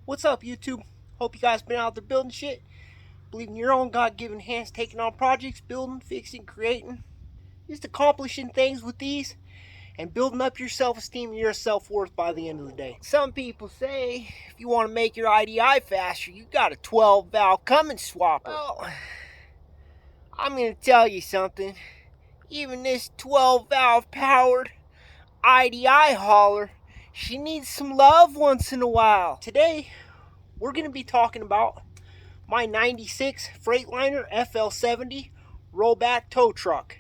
What's up, YouTube? Hope you guys been out there building shit, believing your own God-given hands, taking on projects, building, fixing, creating, just accomplishing things with these, and building up your self-esteem and your self-worth by the end of the day. Some people say if you want to make your IDI faster, you got a 12-valve Cummins swapper. Well, I'm going to tell you something. Even this 12-valve powered IDI hauler, she needs some love once in a while. Today, we're going to be talking about my 96 Freightliner FL70 rollback tow truck.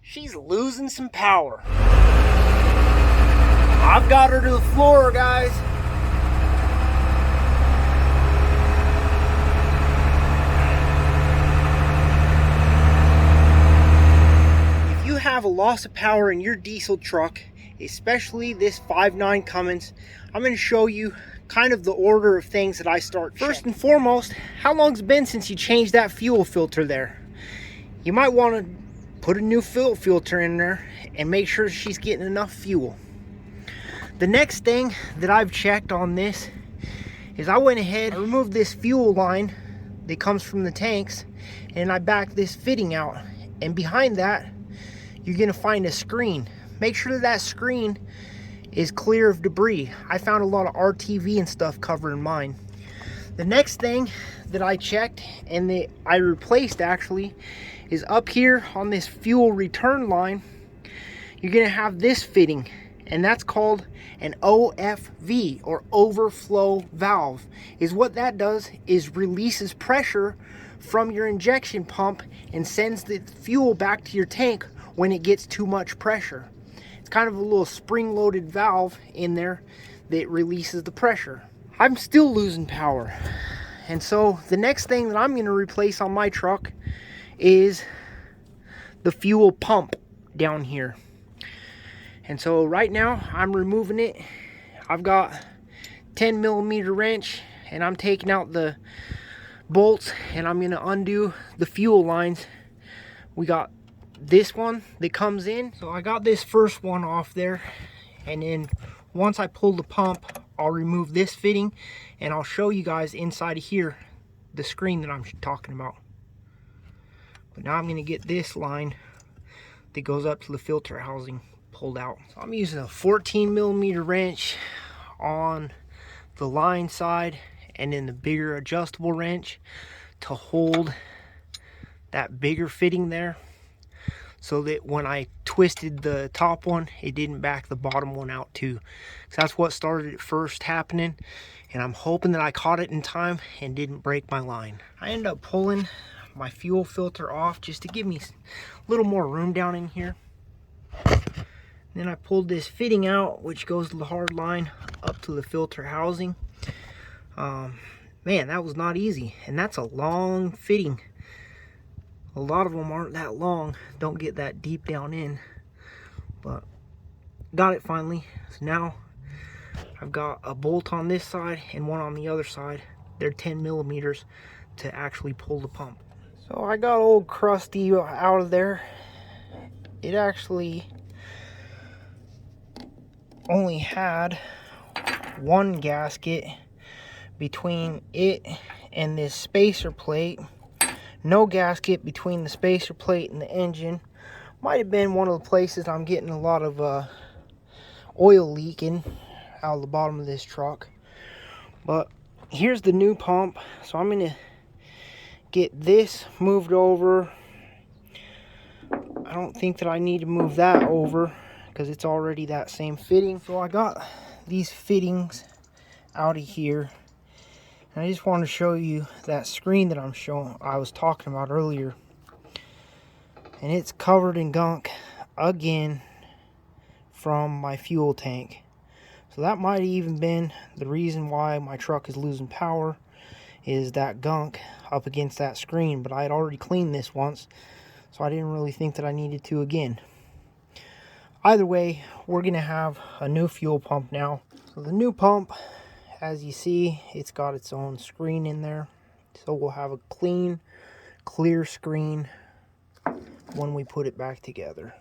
She's losing some power. I've got her to the floor, guys. If you have a loss of power in your diesel truck, especially this 5.9 Cummins, I'm going to show you kind of the order of things that I start. First and foremost, how long's it been since you changed that fuel filter there? You might want to put a new fuel filter in there and make sure she's getting enough fuel. The next thing that I've checked on this is I went ahead, I removed this fuel line that comes from the tanks, and I backed this fitting out. And behind that, you're going to find a screen. Make sure that screen is clear of debris. I found a lot of RTV and stuff covering mine. The next thing that I checked and that I replaced actually is up here on this fuel return line. You're gonna have this fitting, and that's called an OFV, or overflow valve. Is what that does is releases pressure from your injection pump and sends the fuel back to your tank when it gets too much pressure. It's kind of a little spring-loaded valve in there that releases the pressure. I'm still losing power. And so the next thing that I'm going to replace on my truck is the fuel pump down here. And so right now I'm removing it. I've got 10mm wrench, and I'm taking out the bolts, and I'm going to undo the fuel lines. We got this one that comes in, so I got this first one off there, and then once I pull the pump, I'll remove this fitting, and I'll show you guys inside of here the screen that I'm talking about. But now I'm going to get this line that goes up to the filter housing pulled out. So I'm using a 14mm wrench on the line side, and then the bigger adjustable wrench to hold that bigger fitting there, so that when I twisted the top one, it didn't back the bottom one out too. So that's what started it first happening, and I'm hoping that I caught it in time and didn't break my line. I ended up pulling my fuel filter off just to give me a little more room down in here. Then I pulled this fitting out, which goes to the hard line up to the filter housing. Man, that was not easy, and that's a long fitting. A lot of them aren't that long, don't get that deep down in, but got it finally. So now I've got a bolt on this side and one on the other side. They're 10mm to actually pull the pump. So I got old Krusty out of there. It actually only had one gasket between it and this spacer plate. No gasket between the spacer plate and the engine. Might have been one of the places I'm getting a lot of oil leaking out of the bottom of this truck. But here's the new pump. So I'm going to get this moved over. I don't think that I need to move that over because it's already that same fitting. So I got these fittings out of here. I just want to show you that screen that I was talking about earlier. And it's covered in gunk again from my fuel tank. So that might have even been the reason why my truck is losing power, is that gunk up against that screen. But I had already cleaned this once, so I didn't really think that I needed to again. Either way, we're going to have a new fuel pump now. So the new pump, as you see, it's got its own screen in there. So we'll have a clean, clear screen when we put it back together.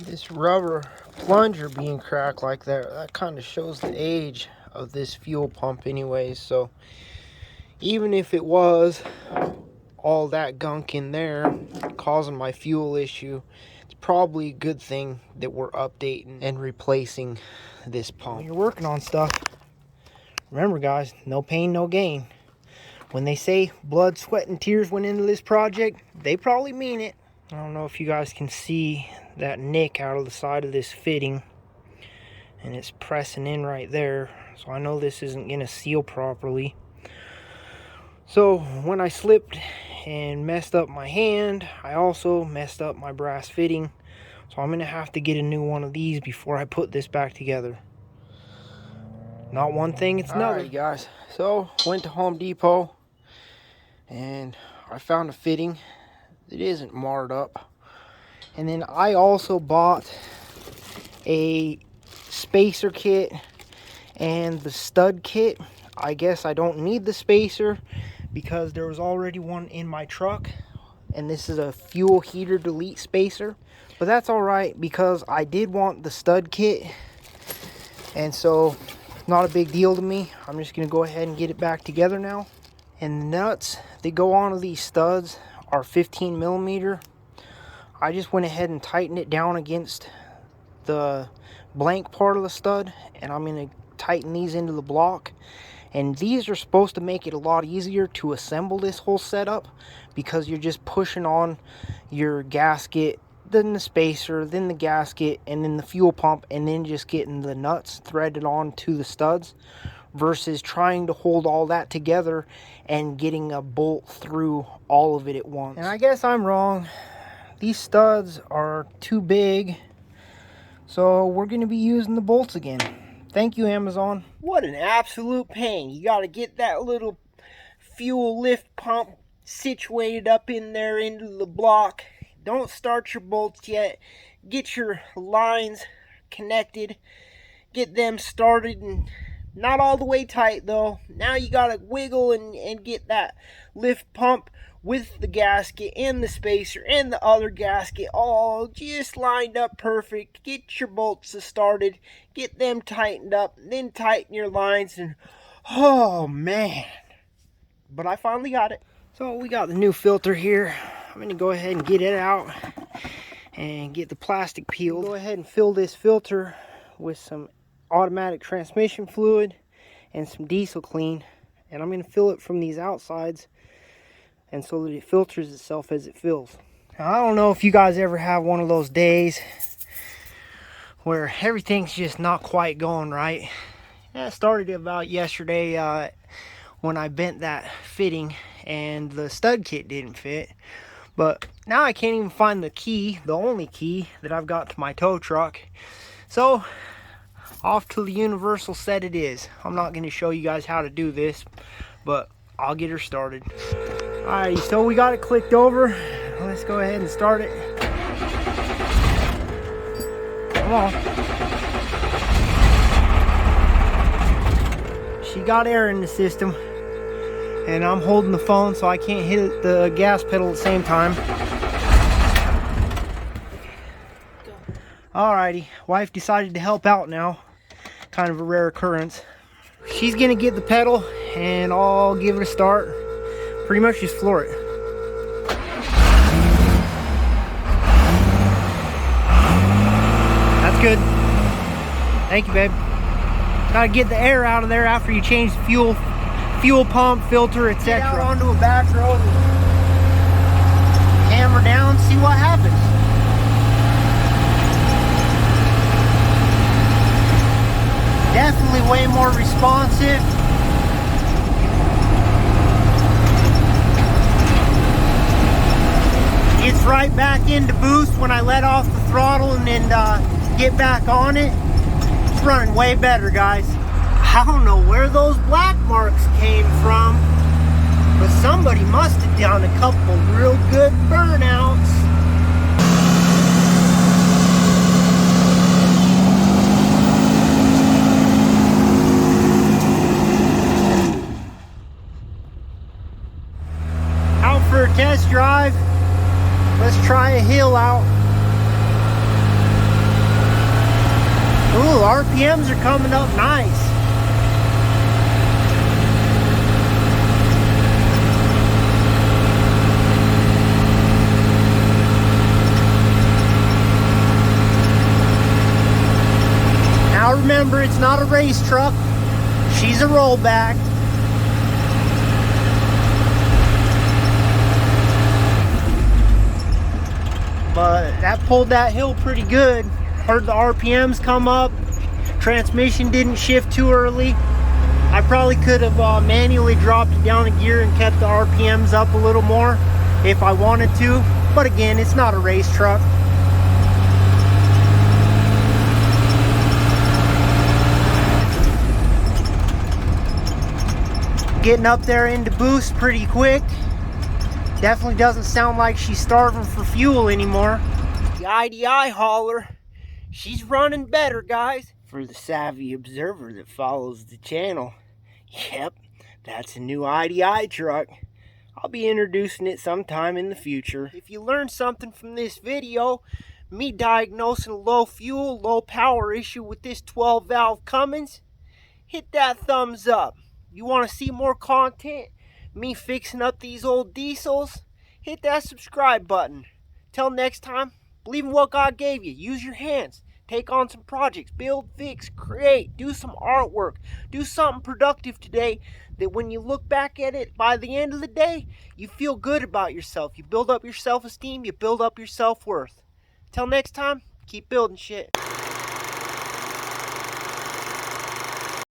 This rubber plunger being cracked like that kind of shows the age of this fuel pump anyways, so even if it was all that gunk in there causing my fuel issue, it's probably a good thing that we're updating and replacing this pump. When you're working on stuff, remember guys, no pain, no gain. When they say blood, sweat, and tears went into this project, they probably mean it. I don't know if you guys can see that nick out of the side of this fitting, and it's pressing in right there, so I know this isn't gonna seal properly. So when I slipped and messed up my hand, I also messed up my brass fitting, so I'm gonna have to get a new one of these before I put this back together. Not one thing, it's another. Alright guys, so went to Home Depot and I found a fitting that isn't marred up, and then I also bought a spacer kit and the stud kit. I guess I don't need the spacer because there was already one in my truck, and this is a fuel heater delete spacer, but that's all right because I did want the stud kit, and so not a big deal to me. I'm just gonna go ahead and get it back together now. And the nuts that go onto these studs are 15 millimeter. I just went ahead and tightened it down against the blank part of the stud, and I'm gonna tighten these into the block. And these are supposed to make it a lot easier to assemble this whole setup because you're just pushing on your gasket, then the spacer, then the gasket, and then the fuel pump, and then just getting the nuts threaded on to the studs versus trying to hold all that together and getting a bolt through all of it at once. And I guess I'm wrong. These studs are too big, so we're going to be using the bolts again. Thank you, Amazon. What an absolute pain. You got to get that little fuel lift pump situated up in there into the block. Don't start your bolts yet. Get your lines connected. Get them started, and not all the way tight though. Now you got to wiggle and get that lift pump with the gasket and the spacer and the other gasket all just lined up perfect. Get your bolts started, get them tightened up, then tighten your lines, and oh man. But I finally got it. So we got the new filter here. I'm gonna go ahead and get it out and get the plastic peeled. Go ahead and fill this filter with some automatic transmission fluid and some diesel clean, and I'm gonna fill it from these outsides, and so that it filters itself as it fills. Now, I don't know if you guys ever have one of those days where everything's just not quite going right. That started about yesterday when I bent that fitting and the stud kit didn't fit. But now I can't even find the key, the only key that I've got to my tow truck. So off to the universal set it is. I'm not going to show you guys how to do this, but I'll get her started. Alrighty, so we got it clicked over. Let's go ahead and start it. Come on. She got air in the system, and I'm holding the phone so I can't hit the gas pedal at the same time. Alrighty, wife decided to help out now. Kind of a rare occurrence. She's gonna get the pedal and I'll give it a start. Pretty much just floor it. That's good. Thank you, babe. Gotta get the air out of there after you change the fuel pump, filter, etc. Get out onto a back road and hammer down, see what happens. Definitely way more responsive. Gets right back into boost when I let off the throttle and then get back on it. It's running way better, guys. I don't know where those black marks came from, but somebody must have done a couple real good burnouts. Out for a test drive. Let's try a hill out. Ooh, RPMs are coming up nice. Remember, it's not a race truck. She's a rollback. But that pulled that hill pretty good. Heard the RPMs come up. Transmission didn't shift too early. I probably could have manually dropped it down a gear and kept the RPMs up a little more if I wanted to. But again, it's not a race truck. Getting up there into boost pretty quick. Definitely doesn't sound like she's starving for fuel anymore. The IDI hauler, she's running better, guys. For the savvy observer that follows the channel, yep, that's a new IDI truck. I'll be introducing it sometime in the future. If you learned something from this video, me diagnosing a low fuel, low power issue with this 12 valve Cummins, hit that thumbs up. You want to see more content? Me fixing up these old diesels? Hit that subscribe button. Till next time, believe in what God gave you. Use your hands. Take on some projects. Build, fix, create. Do some artwork. Do something productive today that when you look back at it, by the end of the day, you feel good about yourself. You build up your self-esteem. You build up your self-worth. Till next time, keep building shit.